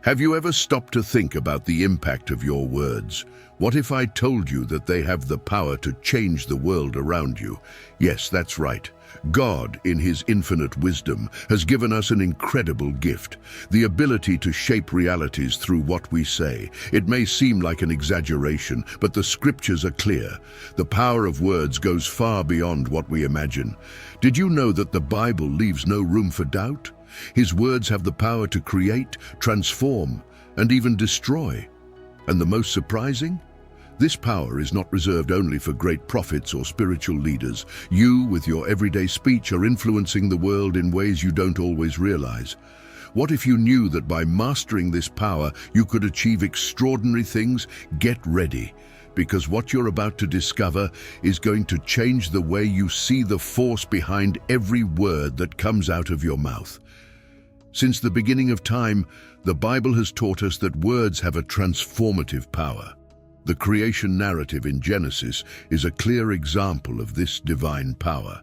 Have you ever stopped to think about the impact of your words? What if I told you that they have the power to change the world around you? Yes, that's right. God, in His infinite wisdom, has given us an incredible gift, the ability to shape realities through what we say. It may seem like an exaggeration, but the scriptures are clear. The power of words goes far beyond what we imagine. Did you know that the Bible leaves no room for doubt? His words have the power to create, transform, and even destroy. And the most surprising? This power is not reserved only for great prophets or spiritual leaders. You, with your everyday speech, are influencing the world in ways you don't always realize. What if you knew that by mastering this power, you could achieve extraordinary things? Get ready, because what you're about to discover is going to change the way you see the force behind every word that comes out of your mouth. Since the beginning of time, the Bible has taught us that words have a transformative power. The creation narrative in Genesis is a clear example of this divine power.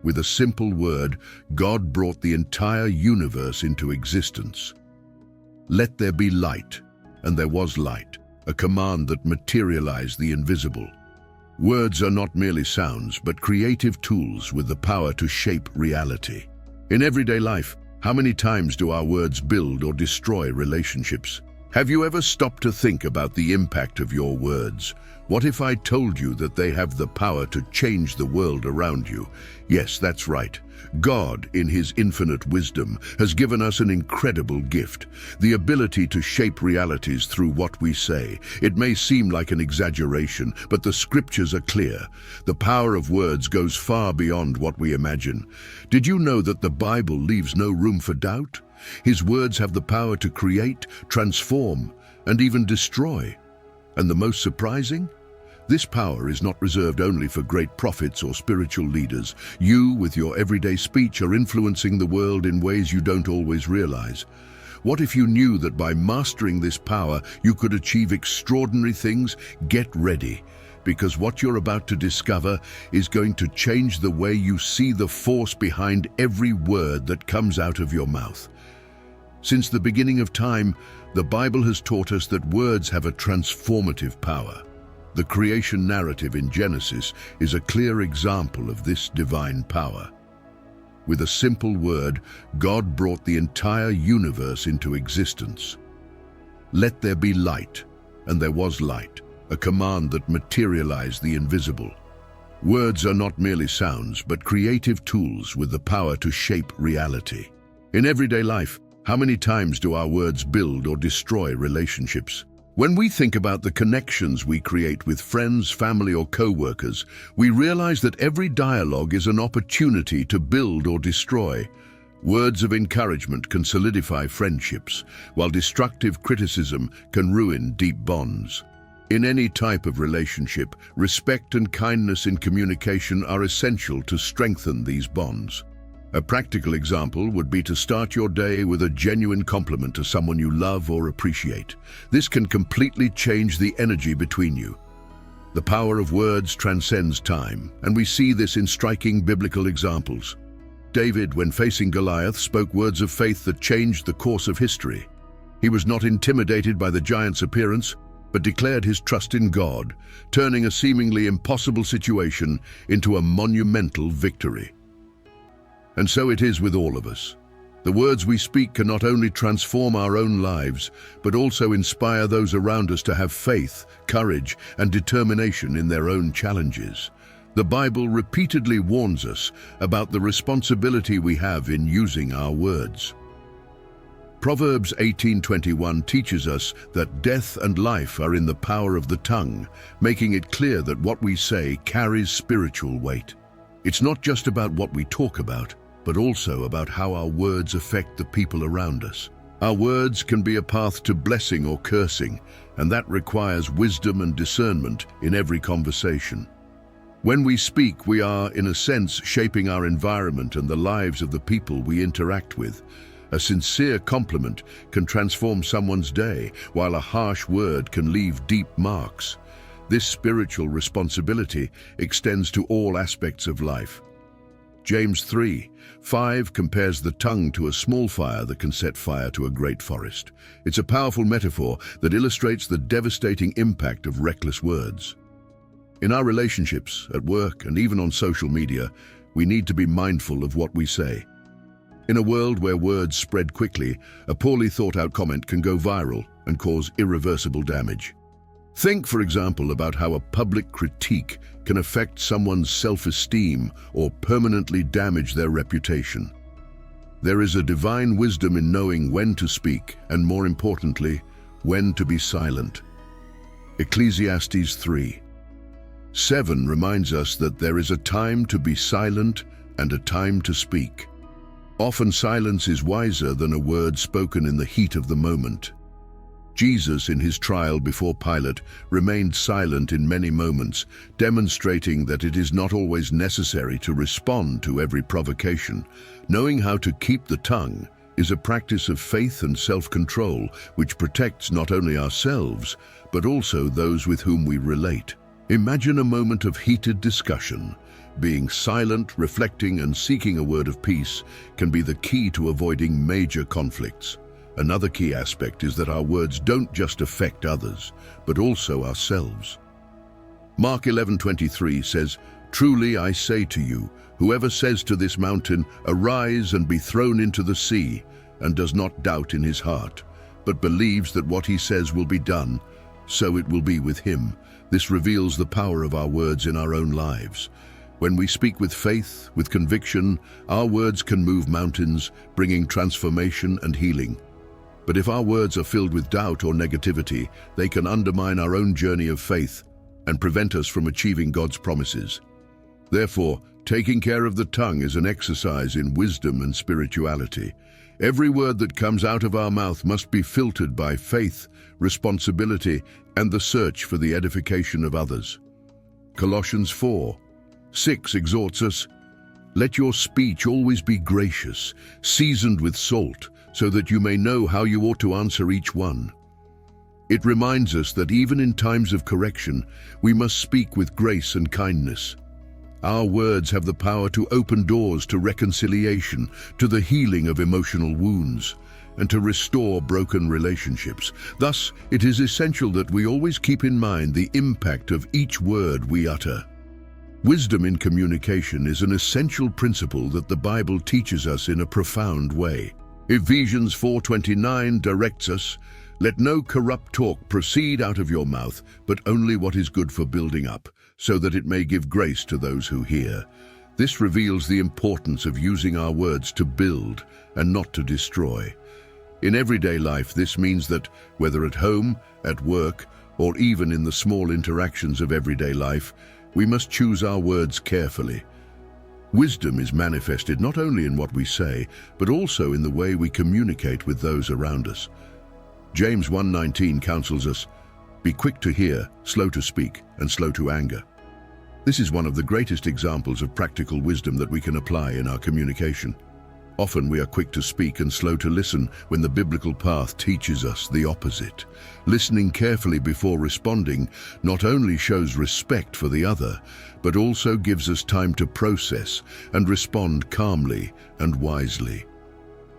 With a simple word, God brought the entire universe into existence. Let there be light, and there was light, a command that materialized the invisible. Words are not merely sounds, but creative tools with the power to shape reality. In everyday life, how many times do our words build or destroy relationships? Have you ever stopped to think about the impact of your words? What if I told you that they have the power to change the world around you? Yes, that's right. God, in His infinite wisdom, has given us an incredible gift, the ability to shape realities through what we say. It may seem like an exaggeration, but the scriptures are clear. The power of words goes far beyond what we imagine. Did you know that the Bible leaves no room for doubt? His words have the power to create, transform, and even destroy. And the most surprising? This power is not reserved only for great prophets or spiritual leaders. You, with your everyday speech, are influencing the world in ways you don't always realize. What if you knew that by mastering this power, you could achieve extraordinary things? Get ready, because what you're about to discover is going to change the way you see the force behind every word that comes out of your mouth. Since the beginning of time, the Bible has taught us that words have a transformative power. The creation narrative in Genesis is a clear example of this divine power. With a simple word, God brought the entire universe into existence. Let there be light, and there was light, a command that materialized the invisible. Words are not merely sounds, but creative tools with the power to shape reality. In everyday life, how many times do our words build or destroy relationships? When we think about the connections we create with friends, family, or co-workers, we realize that every dialogue is an opportunity to build or destroy. Words of encouragement can solidify friendships, while destructive criticism can ruin deep bonds. In any type of relationship, respect and kindness in communication are essential to strengthen these bonds. A practical example would be to start your day with a genuine compliment to someone you love or appreciate. This can completely change the energy between you. The power of words transcends time, and we see this in striking biblical examples. David, when facing Goliath, spoke words of faith that changed the course of history. He was not intimidated by the giant's appearance, but declared his trust in God, turning a seemingly impossible situation into a monumental victory. And so it is with all of us. The words we speak can not only transform our own lives, but also inspire those around us to have faith, courage, and determination in their own challenges. The Bible repeatedly warns us about the responsibility we have in using our words. Proverbs 18:21 teaches us that death and life are in the power of the tongue, making it clear that what we say carries spiritual weight. It's not just about what we talk about, but also about how our words affect the people around us. Our words can be a path to blessing or cursing, and that requires wisdom and discernment in every conversation. When we speak, we are, in a sense, shaping our environment and the lives of the people we interact with. A sincere compliment can transform someone's day, while a harsh word can leave deep marks. This spiritual responsibility extends to all aspects of life. James 3:5 compares the tongue to a small fire that can set fire to a great forest. It's a powerful metaphor that illustrates the devastating impact of reckless words. In our relationships, at work, and even on social media, we need to be mindful of what we say. In a world where words spread quickly, a poorly thought-out comment can go viral and cause irreversible damage. Think, for example, about how a public critique can affect someone's self-esteem or permanently damage their reputation. There is a divine wisdom in knowing when to speak and, more importantly, when to be silent. Ecclesiastes 3:7 reminds us that there is a time to be silent and a time to speak. Often silence is wiser than a word spoken in the heat of the moment. Jesus, in his trial before Pilate, remained silent in many moments, demonstrating that it is not always necessary to respond to every provocation. Knowing how to keep the tongue is a practice of faith and self-control, which protects not only ourselves, but also those with whom we relate. Imagine a moment of heated discussion. Being silent, reflecting, and seeking a word of peace can be the key to avoiding major conflicts. Another key aspect is that our words don't just affect others, but also ourselves. Mark 11:23 says, "Truly I say to you, whoever says to this mountain, 'Arise and be thrown into the sea,' and does not doubt in his heart, but believes that what he says will be done, so it will be with him." This reveals the power of our words in our own lives. When we speak with faith, with conviction, our words can move mountains, bringing transformation and healing. But if our words are filled with doubt or negativity, they can undermine our own journey of faith and prevent us from achieving God's promises. Therefore, taking care of the tongue is an exercise in wisdom and spirituality. Every word that comes out of our mouth must be filtered by faith, responsibility, and the search for the edification of others. Colossians 4:6 exhorts us, "Let your speech always be gracious, seasoned with salt, so that you may know how you ought to answer each one." It reminds us that even in times of correction, we must speak with grace and kindness. Our words have the power to open doors to reconciliation, to the healing of emotional wounds, and to restore broken relationships. Thus, it is essential that we always keep in mind the impact of each word we utter. Wisdom in communication is an essential principle that the Bible teaches us in a profound way. Ephesians 4:29 directs us, "Let no corrupt talk proceed out of your mouth, but only what is good for building up, so that it may give grace to those who hear." This reveals the importance of using our words to build and not to destroy. In everyday life, this means that, whether at home, at work, or even in the small interactions of everyday life, we must choose our words carefully. Wisdom is manifested not only in what we say, but also in the way we communicate with those around us. James 1:19 counsels us, "Be quick to hear, slow to speak, and slow to anger." This is one of the greatest examples of practical wisdom that we can apply in our communication. Often we are quick to speak and slow to listen when the biblical path teaches us the opposite. Listening carefully before responding not only shows respect for the other, but also gives us time to process and respond calmly and wisely.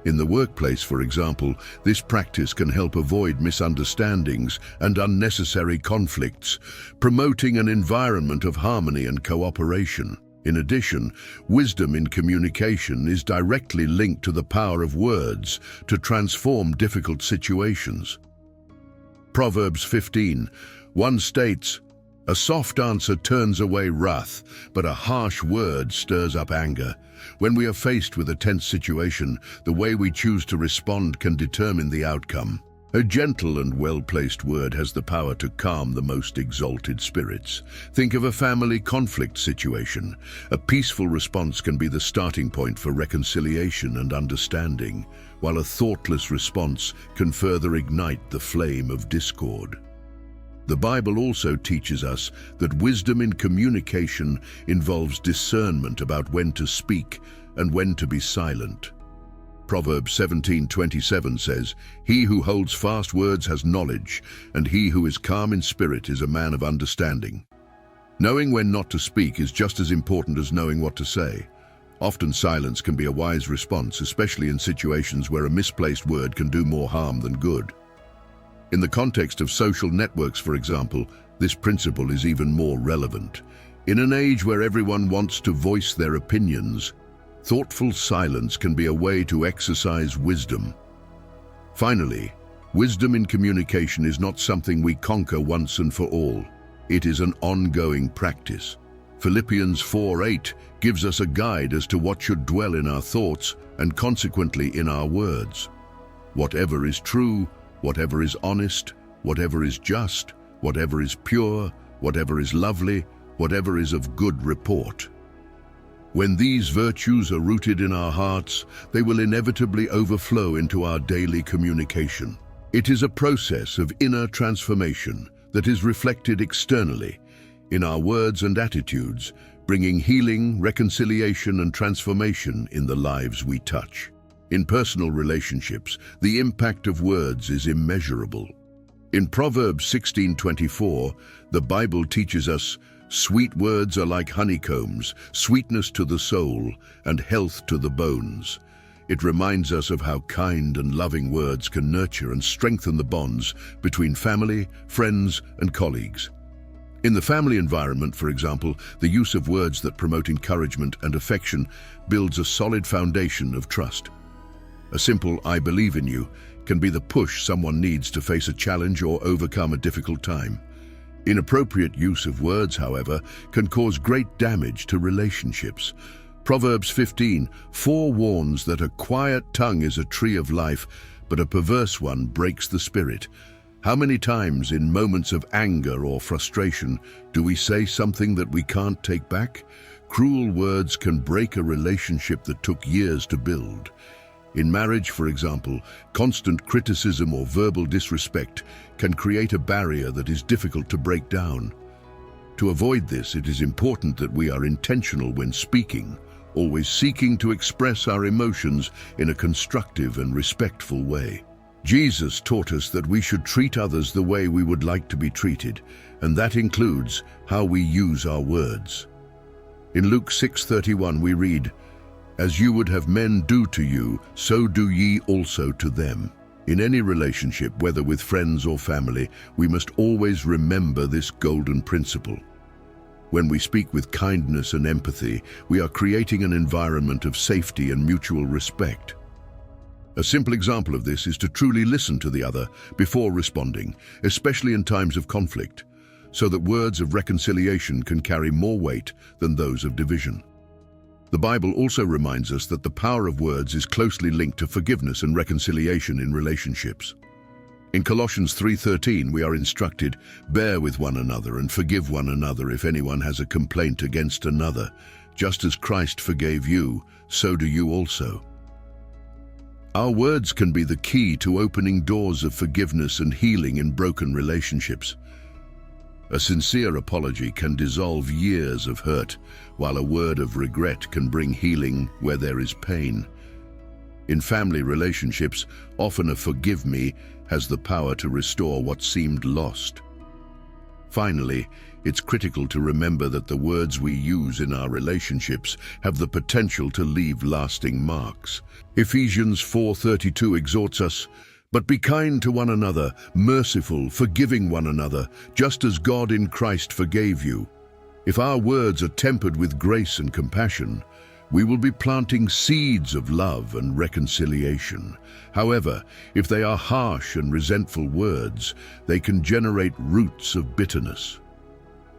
In the workplace, for example, this practice can help avoid misunderstandings and unnecessary conflicts, promoting an environment of harmony and cooperation. In addition, wisdom in communication is directly linked to the power of words to transform difficult situations. Proverbs 15:1 states, "A soft answer turns away wrath, but a harsh word stirs up anger." When we are faced with a tense situation, the way we choose to respond can determine the outcome. A gentle and well-placed word has the power to calm the most exalted spirits. Think of a family conflict situation. A peaceful response can be the starting point for reconciliation and understanding, while a thoughtless response can further ignite the flame of discord. The Bible also teaches us that wisdom in communication involves discernment about when to speak and when to be silent. Proverbs 17:27 says, "He who holds fast words has knowledge, and he who is calm in spirit is a man of understanding." Knowing when not to speak is just as important as knowing what to say. Often silence can be a wise response, especially in situations where a misplaced word can do more harm than good. In the context of social networks, for example, this principle is even more relevant. In an age where everyone wants to voice their opinions, thoughtful silence can be a way to exercise wisdom. Finally, wisdom in communication is not something we conquer once and for all. It is an ongoing practice. Philippians 4:8 gives us a guide as to what should dwell in our thoughts and consequently in our words. Whatever is true, whatever is honest, whatever is just, whatever is pure, whatever is lovely, whatever is of good report. When these virtues are rooted in our hearts, they will inevitably overflow into our daily communication. It is a process of inner transformation that is reflected externally in our words and attitudes, bringing healing, reconciliation, and transformation in the lives we touch. In personal relationships, the impact of words is immeasurable. In Proverbs 16:24, the Bible teaches us, "Sweet words are like honeycombs, sweetness to the soul, and health to the bones." It reminds us of how kind and loving words can nurture and strengthen the bonds between family, friends, and colleagues. In the family environment, for example, the use of words that promote encouragement and affection builds a solid foundation of trust. A simple "I believe in you" can be the push someone needs to face a challenge or overcome a difficult time. Inappropriate use of words, however, can cause great damage to relationships. Proverbs 15:4 warns that a quiet tongue is a tree of life, but a perverse one breaks the spirit. How many times in moments of anger or frustration do we say something that we can't take back? Cruel words can break a relationship that took years to build. In marriage, for example, constant criticism or verbal disrespect can create a barrier that is difficult to break down. To avoid this, it is important that we are intentional when speaking, always seeking to express our emotions in a constructive and respectful way. Jesus taught us that we should treat others the way we would like to be treated, and that includes how we use our words. In Luke 6:31 we read, "As you would have men do to you, so do ye also to them." In any relationship, whether with friends or family, we must always remember this golden principle. When we speak with kindness and empathy, we are creating an environment of safety and mutual respect. A simple example of this is to truly listen to the other before responding, especially in times of conflict, so that words of reconciliation can carry more weight than those of division. The Bible also reminds us that the power of words is closely linked to forgiveness and reconciliation in relationships. In Colossians 3:13 we are instructed, "Bear with one another and forgive one another if anyone has a complaint against another. Just as Christ forgave you, so do you also." Our words can be the key to opening doors of forgiveness and healing in broken relationships. A sincere apology can dissolve years of hurt, while a word of regret can bring healing where there is pain. In family relationships, often a "forgive me" has the power to restore what seemed lost. Finally, it's critical to remember that the words we use in our relationships have the potential to leave lasting marks. Ephesians 4:32 exhorts us, "But be kind to one another, merciful, forgiving one another, just as God in Christ forgave you." If our words are tempered with grace and compassion, we will be planting seeds of love and reconciliation. However, if they are harsh and resentful words, they can generate roots of bitterness.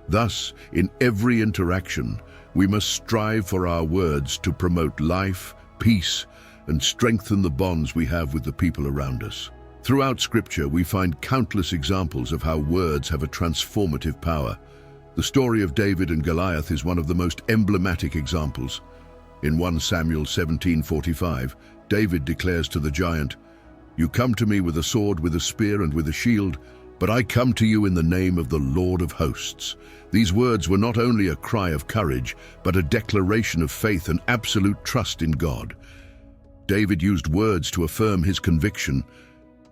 Thus, in every interaction, we must strive for our words to promote life, peace, and strengthen the bonds we have with the people around us. Throughout Scripture, we find countless examples of how words have a transformative power. The story of David and Goliath is one of the most emblematic examples. In 1 Samuel 17:45, David declares to the giant, "You come to me with a sword, with a spear, and with a shield, but I come to you in the name of the Lord of hosts." These words were not only a cry of courage, but a declaration of faith and absolute trust in God. David used words to affirm his conviction,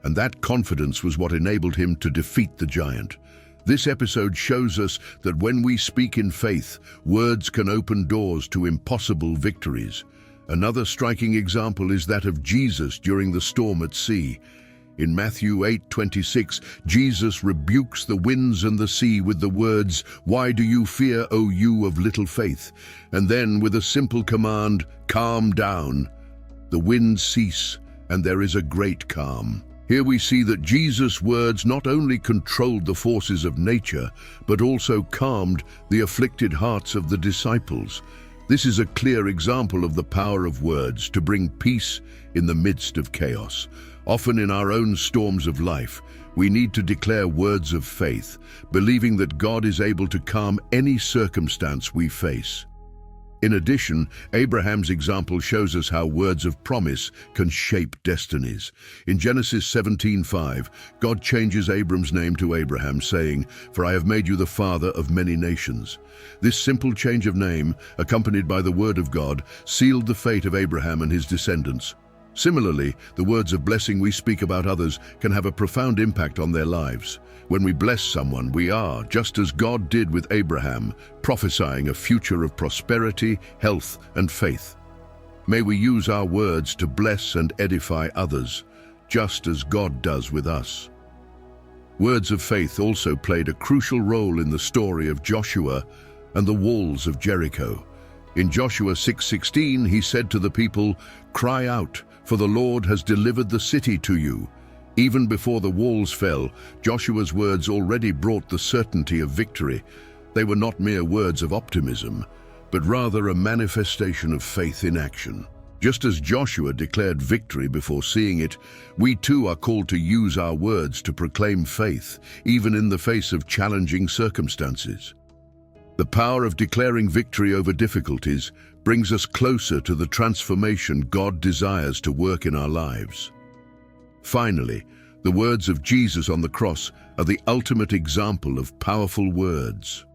and that confidence was what enabled him to defeat the giant. This episode shows us that when we speak in faith, words can open doors to impossible victories. Another striking example is that of Jesus during the storm at sea. In Matthew 8:26, Jesus rebukes the winds and the sea with the words, "Why do you fear, O you of little faith?" And then, with a simple command, "Calm down." The winds cease, and there is a great calm. Here we see that Jesus' words not only controlled the forces of nature, but also calmed the afflicted hearts of the disciples. This is a clear example of the power of words to bring peace in the midst of chaos. Often in our own storms of life, we need to declare words of faith, believing that God is able to calm any circumstance we face. In addition, Abraham's example shows us how words of promise can shape destinies. In Genesis 17:5, God changes Abram's name to Abraham, saying, "For I have made you the father of many nations." This simple change of name, accompanied by the word of God, sealed the fate of Abraham and his descendants. Similarly, the words of blessing we speak about others can have a profound impact on their lives. When we bless someone, we are, just as God did with Abraham, prophesying a future of prosperity, health, and faith. May we use our words to bless and edify others, just as God does with us. Words of faith also played a crucial role in the story of Joshua and the walls of Jericho. In Joshua 6:16, he said to the people, "Cry out, for the Lord has delivered the city to you." Even before the walls fell, Joshua's words already brought the certainty of victory. They were not mere words of optimism, but rather a manifestation of faith in action. Just as Joshua declared victory before seeing it, we too are called to use our words to proclaim faith, even in the face of challenging circumstances. The power of declaring victory over difficulties brings us closer to the transformation God desires to work in our lives. Finally, the words of Jesus on the cross are the ultimate example of powerful words.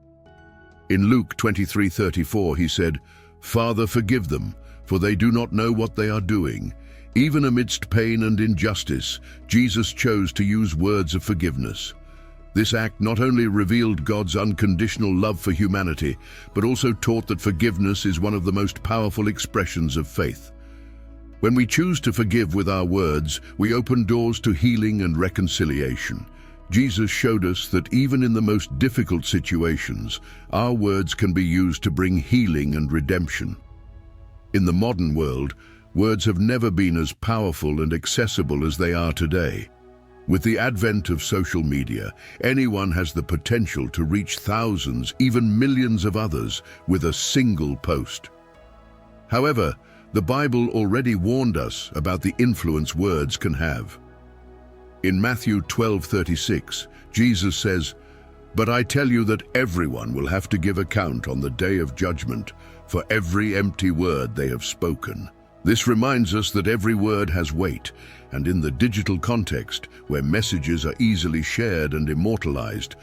In Luke 23:34, he said, "Father, forgive them, for they do not know what they are doing." Even amidst pain and injustice, Jesus chose to use words of forgiveness. This act not only revealed God's unconditional love for humanity, but also taught that forgiveness is one of the most powerful expressions of faith. When we choose to forgive with our words, we open doors to healing and reconciliation. Jesus showed us that even in the most difficult situations, our words can be used to bring healing and redemption. In the modern world, words have never been as powerful and accessible as they are today. With the advent of social media, anyone has the potential to reach thousands, even millions of others with a single post. However, the Bible already warned us about the influence words can have. In Matthew 12:36, Jesus says, "But I tell you that everyone will have to give account on the day of judgment for every empty word they have spoken." This reminds us that every word has weight, and in the digital context, where messages are easily shared and immortalized,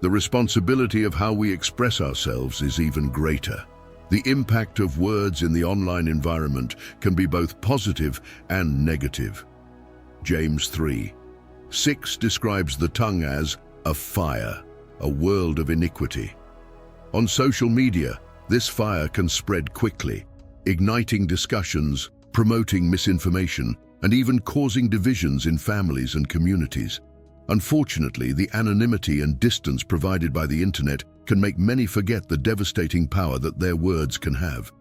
the responsibility of how we express ourselves is even greater. The impact of words in the online environment can be both positive and negative. James 3:6 describes the tongue as a fire, a world of iniquity. On social media, this fire can spread quickly, igniting discussions, promoting misinformation, and even causing divisions in families and communities. Unfortunately, the anonymity and distance provided by the internet can make many forget the devastating power that their words can have.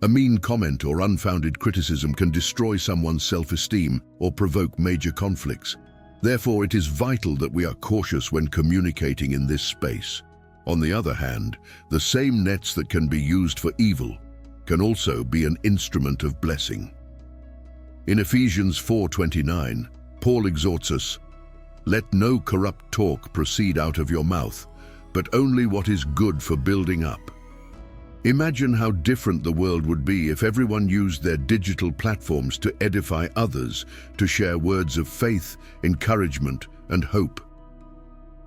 A mean comment or unfounded criticism can destroy someone's self-esteem or provoke major conflicts. Therefore, it is vital that we are cautious when communicating in this space. On the other hand, the same nets that can be used for evil can also be an instrument of blessing. In Ephesians 4:29, Paul exhorts us, "Let no corrupt talk proceed out of your mouth, but only what is good for building up." Imagine how different the world would be if everyone used their digital platforms to edify others, to share words of faith, encouragement, and hope.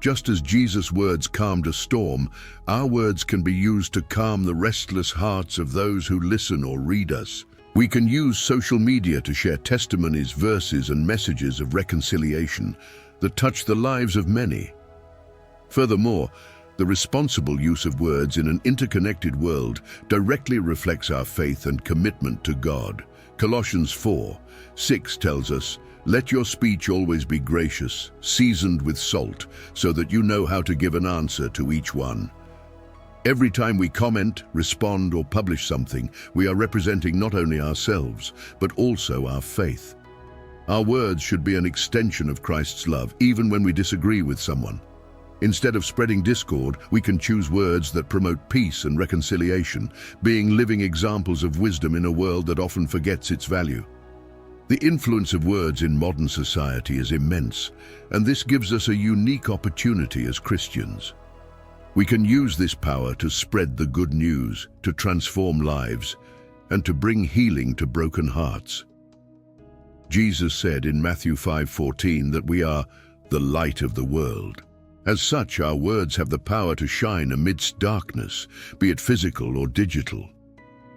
Just as Jesus' words calmed a storm, our words can be used to calm the restless hearts of those who listen or read us. We can use social media to share testimonies, verses, and messages of reconciliation that touch the lives of many. Furthermore, the responsible use of words in an interconnected world directly reflects our faith and commitment to God. Colossians 4:6 tells us, "Let your speech always be gracious, seasoned with salt, so that you know how to give an answer to each one." Every time we comment, respond, or publish something, we are representing not only ourselves, but also our faith. Our words should be an extension of Christ's love, even when we disagree with someone. Instead of spreading discord, we can choose words that promote peace and reconciliation, being living examples of wisdom in a world that often forgets its value. The influence of words in modern society is immense, and this gives us a unique opportunity as Christians. We can use this power to spread the good news, to transform lives, and to bring healing to broken hearts. Jesus said in Matthew 5:14 that we are the light of the world. As such, our words have the power to shine amidst darkness, be it physical or digital.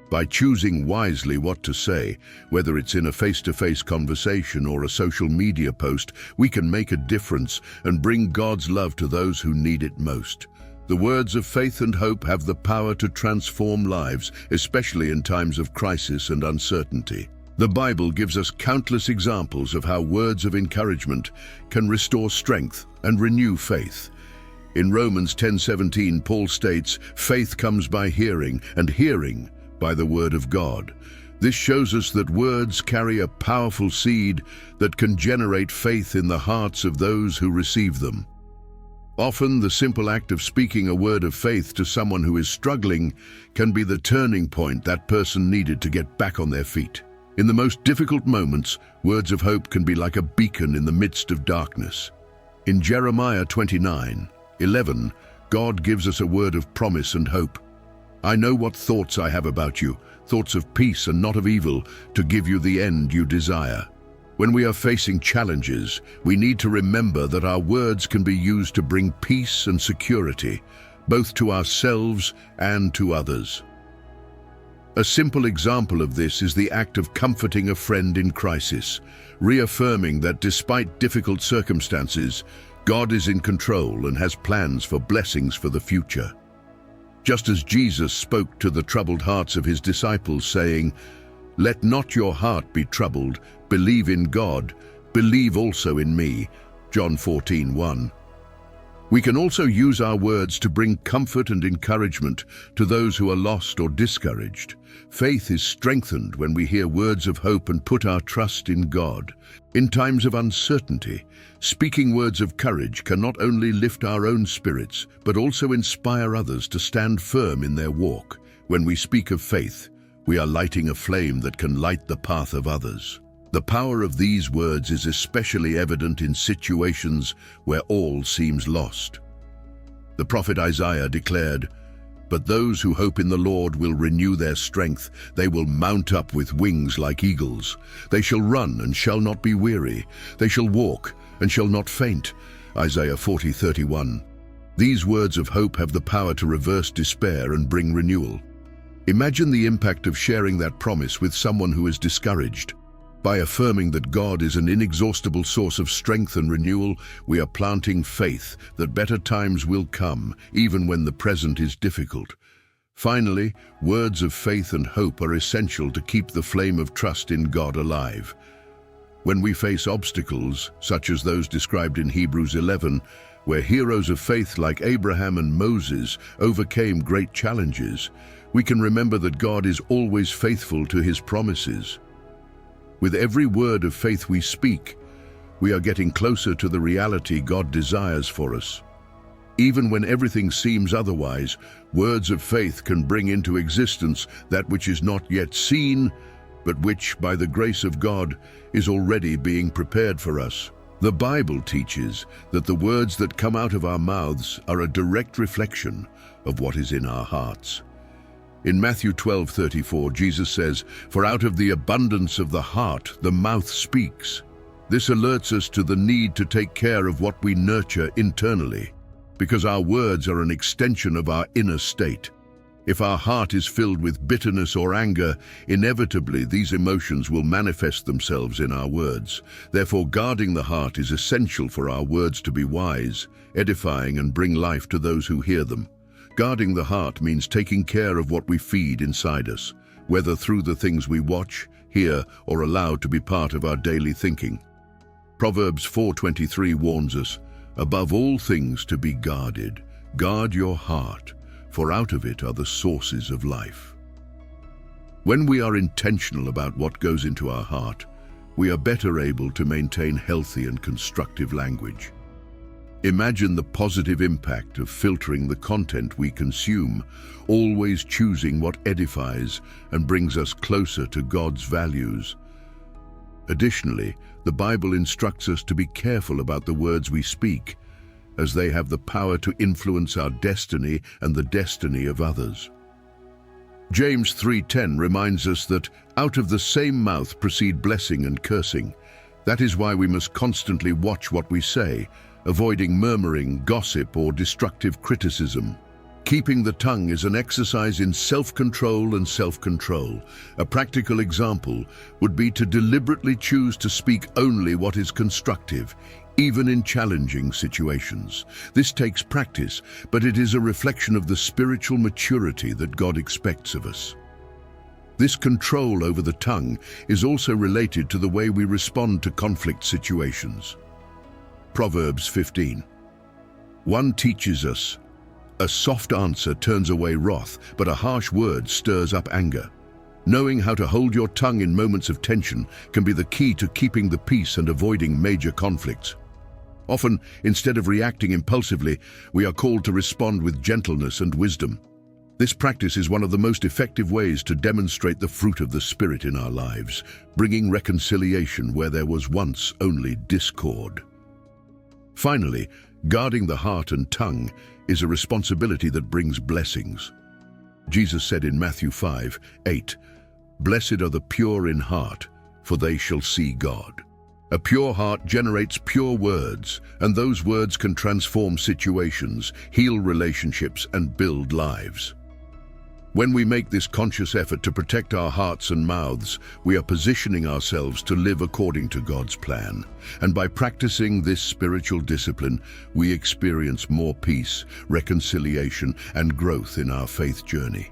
By choosing wisely what to say, whether it's in a face-to-face conversation or a social media post, we can make a difference and bring God's love to those who need it most. The words of faith and hope have the power to transform lives, especially in times of crisis and uncertainty. The Bible gives us countless examples of how words of encouragement can restore strength and renew faith. In Romans 10:17, Paul states, "Faith comes by hearing, and hearing by the word of God." This shows us that words carry a powerful seed that can generate faith in the hearts of those who receive them. Often, the simple act of speaking a word of faith to someone who is struggling can be the turning point that person needed to get back on their feet. In the most difficult moments, words of hope can be like a beacon in the midst of darkness. In Jeremiah 29:11, God gives us a word of promise and hope. "I know what thoughts I have about you, thoughts of peace and not of evil, to give you the end you desire." When we are facing challenges, we need to remember that our words can be used to bring peace and security, both to ourselves and to others. A simple example of this is the act of comforting a friend in crisis, reaffirming that despite difficult circumstances, God is in control and has plans for blessings for the future. Just as Jesus spoke to the troubled hearts of his disciples, saying, "Let not your heart be troubled, believe in God, believe also in me," John 14:1. We can also use our words to bring comfort and encouragement to those who are lost or discouraged. Faith is strengthened when we hear words of hope and put our trust in God. In times of uncertainty, speaking words of courage can not only lift our own spirits, but also inspire others to stand firm in their walk. When we speak of faith, we are lighting a flame that can light the path of others. The power of these words is especially evident in situations where all seems lost. The prophet Isaiah declared, "But those who hope in the Lord will renew their strength. They will mount up with wings like eagles. They shall run and shall not be weary. They shall walk and shall not faint." Isaiah 40:31. These words of hope have the power to reverse despair and bring renewal. Imagine the impact of sharing that promise with someone who is discouraged. By affirming that God is an inexhaustible source of strength and renewal, we are planting faith that better times will come, even when the present is difficult. Finally, words of faith and hope are essential to keep the flame of trust in God alive. When we face obstacles, such as those described in Hebrews 11, where heroes of faith like Abraham and Moses overcame great challenges, we can remember that God is always faithful to his promises. With every word of faith we speak, we are getting closer to the reality God desires for us. Even when everything seems otherwise, words of faith can bring into existence that which is not yet seen, but which, by the grace of God, is already being prepared for us. The Bible teaches that the words that come out of our mouths are a direct reflection of what is in our hearts. In Matthew 12:34, Jesus says, "For out of the abundance of the heart, the mouth speaks." This alerts us to the need to take care of what we nurture internally, because our words are an extension of our inner state. If our heart is filled with bitterness or anger, inevitably these emotions will manifest themselves in our words. Therefore, guarding the heart is essential for our words to be wise, edifying, and bring life to those who hear them. Guarding the heart means taking care of what we feed inside us, whether through the things we watch, hear, or allow to be part of our daily thinking. Proverbs 4:23 warns us, "Above all things to be guarded, guard your heart, for out of it are the sources of life." When we are intentional about what goes into our heart, we are better able to maintain healthy and constructive language. Imagine the positive impact of filtering the content we consume, always choosing what edifies and brings us closer to God's values. Additionally, the Bible instructs us to be careful about the words we speak, as they have the power to influence our destiny and the destiny of others. James 3:10 reminds us that out of the same mouth proceed blessing and cursing. That is why we must constantly watch what we say, avoiding murmuring, gossip, or destructive criticism. Keeping the tongue is an exercise in self-control and self-control. A practical example would be to deliberately choose to speak only what is constructive, even in challenging situations. This takes practice, but it is a reflection of the spiritual maturity that God expects of us. This control over the tongue is also related to the way we respond to conflict situations. Proverbs 15:1 teaches us, "A soft answer turns away wrath, but a harsh word stirs up anger." Knowing how to hold your tongue in moments of tension can be the key to keeping the peace and avoiding major conflicts. Often, instead of reacting impulsively, we are called to respond with gentleness and wisdom. This practice is one of the most effective ways to demonstrate the fruit of the Spirit in our lives, bringing reconciliation where there was once only discord. Finally, guarding the heart and tongue is a responsibility that brings blessings. Jesus said in Matthew 5:8, "Blessed are the pure in heart, for they shall see God." A pure heart generates pure words, and those words can transform situations, heal relationships, and build lives. When we make this conscious effort to protect our hearts and mouths, we are positioning ourselves to live according to God's plan. And by practicing this spiritual discipline, we experience more peace, reconciliation, and growth in our faith journey.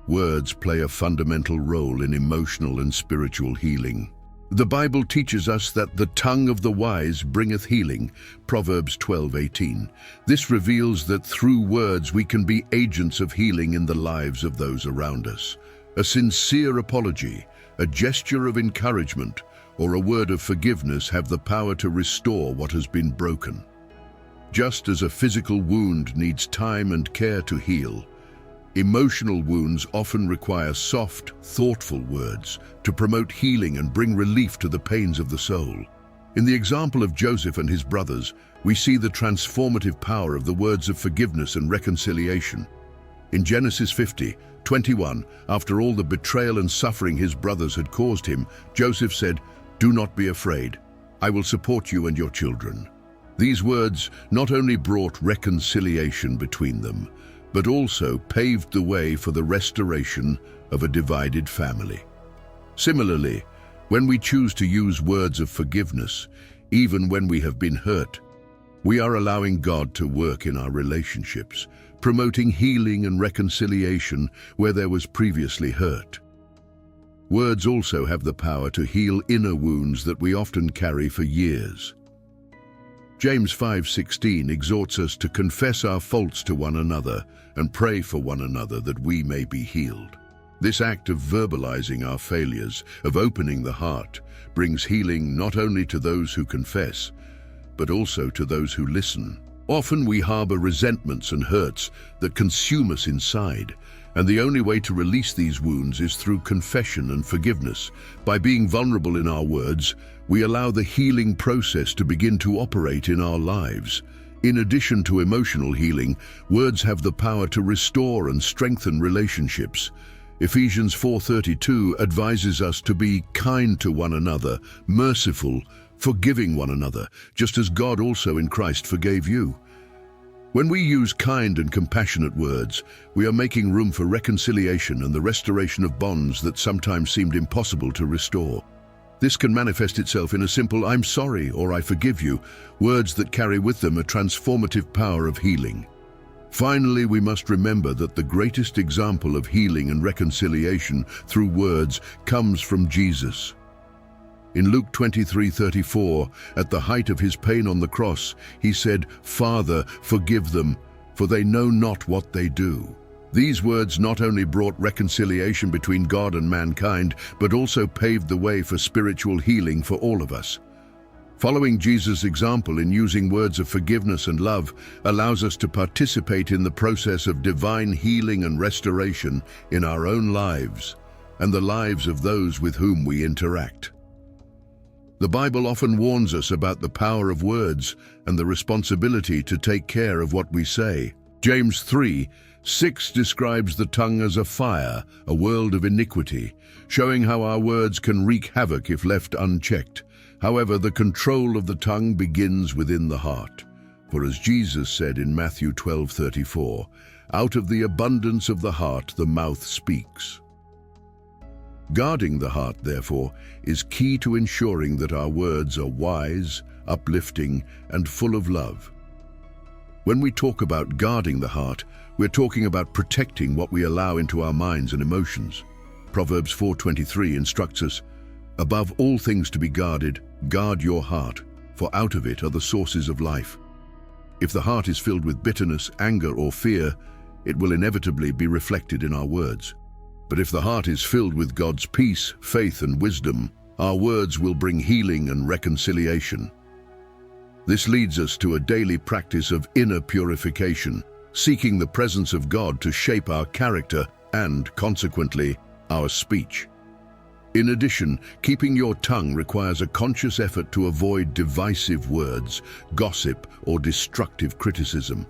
Words play a fundamental role in emotional and spiritual healing. The Bible teaches us that the tongue of the wise bringeth healing, Proverbs 12:18. This reveals that through words we can be agents of healing in the lives of those around us. A sincere apology, a gesture of encouragement, or a word of forgiveness have the power to restore what has been broken. Just as a physical wound needs time and care to heal, emotional wounds often require soft, thoughtful words to promote healing and bring relief to the pains of the soul. In the example of Joseph and his brothers, we see the transformative power of the words of forgiveness and reconciliation. In Genesis 50:21, after all the betrayal and suffering his brothers had caused him, Joseph said, "Do not be afraid. I will support you and your children." These words not only brought reconciliation between them, but also paved the way for the restoration of a divided family. Similarly, when we choose to use words of forgiveness, even when we have been hurt, we are allowing God to work in our relationships, promoting healing and reconciliation where there was previously hurt. Words also have the power to heal inner wounds that we often carry for years. James 5:16 exhorts us to confess our faults to one another and pray for one another that we may be healed. This act of verbalizing our failures, of opening the heart, brings healing not only to those who confess, but also to those who listen. Often we harbor resentments and hurts that consume us inside, and the only way to release these wounds is through confession and forgiveness. By being vulnerable in our words, we allow the healing process to begin to operate in our lives. In addition to emotional healing, words have the power to restore and strengthen relationships. Ephesians 4:32 advises us to be kind to one another, merciful, forgiving one another, just as God also in Christ forgave you. When we use kind and compassionate words, we are making room for reconciliation and the restoration of bonds that sometimes seemed impossible to restore. This can manifest itself in a simple "I'm sorry" or "I forgive you," words that carry with them a transformative power of healing. Finally, we must remember that the greatest example of healing and reconciliation through words comes from Jesus. In Luke 23:34, at the height of his pain on the cross, he said, "Father, forgive them, for they know not what they do." These words not only brought reconciliation between God and mankind, but also paved the way for spiritual healing for all of us. Following Jesus' example in using words of forgiveness and love allows us to participate in the process of divine healing and restoration in our own lives and the lives of those with whom we interact. The Bible often warns us about the power of words and the responsibility to take care of what we say. James 3:6 describes the tongue as a fire, a world of iniquity, showing how our words can wreak havoc if left unchecked. However, the control of the tongue begins within the heart. For as Jesus said in Matthew 12:34, "Out of the abundance of the heart the mouth speaks." Guarding the heart, therefore, is key to ensuring that our words are wise, uplifting, and full of love. When we talk about guarding the heart, we're talking about protecting what we allow into our minds and emotions. Proverbs 4:23 instructs us, "Above all things to be guarded, guard your heart, for out of it are the sources of life." If the heart is filled with bitterness, anger, or fear, it will inevitably be reflected in our words. But if the heart is filled with God's peace, faith, and wisdom, our words will bring healing and reconciliation. This leads us to a daily practice of inner purification, seeking the presence of God to shape our character and, consequently, our speech. In addition, keeping your tongue requires a conscious effort to avoid divisive words, gossip, or destructive criticism.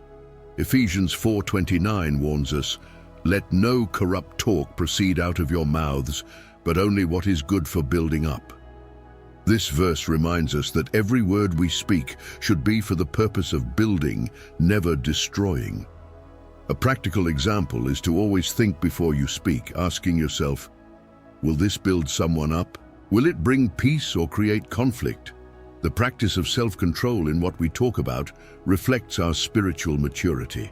Ephesians 4:29 warns us, "Let no corrupt talk proceed out of your mouths, but only what is good for building up." This verse reminds us that every word we speak should be for the purpose of building, never destroying. A practical example is to always think before you speak, asking yourself, will this build someone up? Will it bring peace or create conflict? The practice of self-control in what we talk about reflects our spiritual maturity.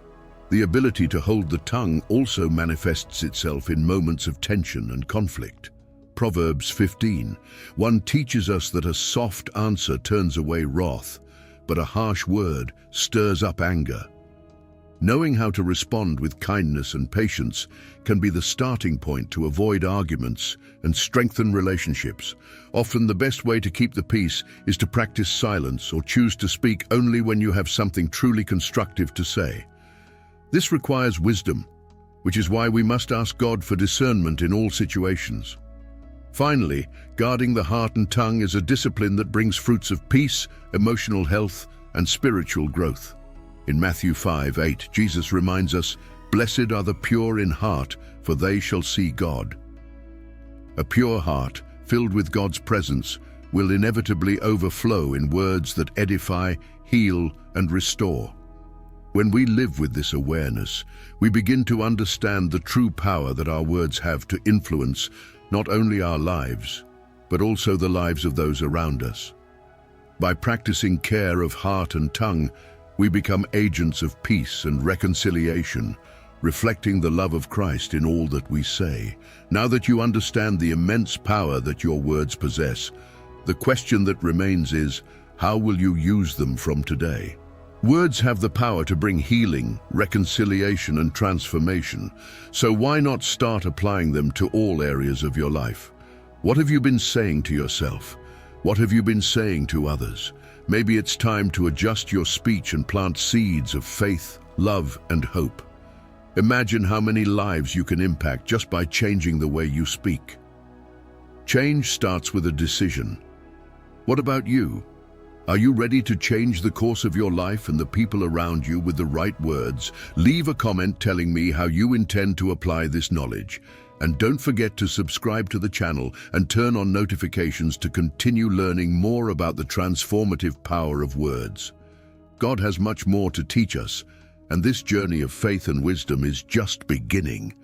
The ability to hold the tongue also manifests itself in moments of tension and conflict. Proverbs 15:1 teaches us that a soft answer turns away wrath, but a harsh word stirs up anger. Knowing how to respond with kindness and patience can be the starting point to avoid arguments and strengthen relationships. Often the best way to keep the peace is to practice silence or choose to speak only when you have something truly constructive to say. This requires wisdom, which is why we must ask God for discernment in all situations. Finally, guarding the heart and tongue is a discipline that brings fruits of peace, emotional health, and spiritual growth. In Matthew 5:8, Jesus reminds us, "Blessed are the pure in heart, for they shall see God." A pure heart, filled with God's presence, will inevitably overflow in words that edify, heal, and restore. When we live with this awareness, we begin to understand the true power that our words have to influence not only our lives, but also the lives of those around us. By practicing care of heart and tongue, we become agents of peace and reconciliation, reflecting the love of Christ in all that we say. Now that you understand the immense power that your words possess, the question that remains is, how will you use them from today? Words have the power to bring healing, reconciliation, and transformation, so why not start applying them to all areas of your life? What have you been saying to yourself? What have you been saying to others? Maybe it's time to adjust your speech and plant seeds of faith, love, and hope. Imagine how many lives you can impact just by changing the way you speak. Change starts with a decision. What about you? Are you ready to change the course of your life and the people around you with the right words? Leave a comment telling me how you intend to apply this knowledge. And don't forget to subscribe to the channel and turn on notifications to continue learning more about the transformative power of words. God has much more to teach us, And this journey of faith and wisdom is just beginning.